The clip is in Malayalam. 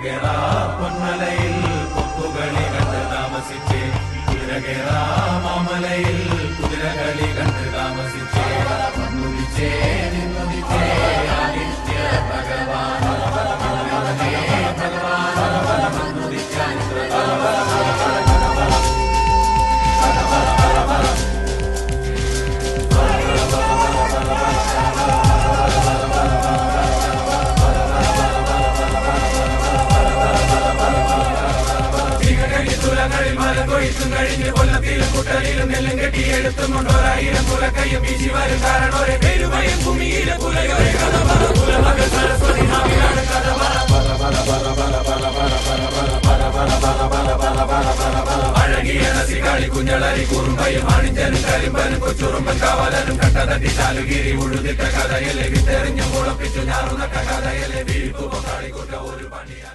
കുറുകേറാ പൊന്മലയിൽ കൊക്കുകളി കണ്ട് താമസിച്ചേ കുതിരകേറാ മാമലയിൽ കുതിരകളി കണ്ട് താമസിച്ചേ വന്നുദിച്ചേ നിന്നുദിച്ചേ ആദിത്യ ഭഗവാൻ വന്നുദിച്ച മലകൊഴിച്ചും കഴിഞ്ഞ് കൊല്ലത്തിലും കുട്ടലിലും നെല്ലും കെട്ടിയെടുത്തും കൊണ്ടോരായിരം കുലക്കയ്യും വീശി വരും കാരണോരെ പെരുമയും ഭൂമിയിലെ പുലയോരെ കഥ പറ കുലമകൾ സരസ്വതി നാവിലാണ് കഥ അഴകിയ നസികാളി കുഞ്ഞളരി കുറുമ്പയും അണിഞ്ചനും കരിമ്പനും കൊച്ചുറുമ്പൻ കാവലനും കട്ടതട്ടി ചാലുകീരി ഉഴുതിട്ട കഥയല്ലേ വിത്തെറിഞ്ഞും മുളപ്പിച്ചു ഞാറുനട്ട കഥയല്ലേ വീഴ്പ്പു പൊക്കാളിക്കൂട്ട ഒരു പണിയാ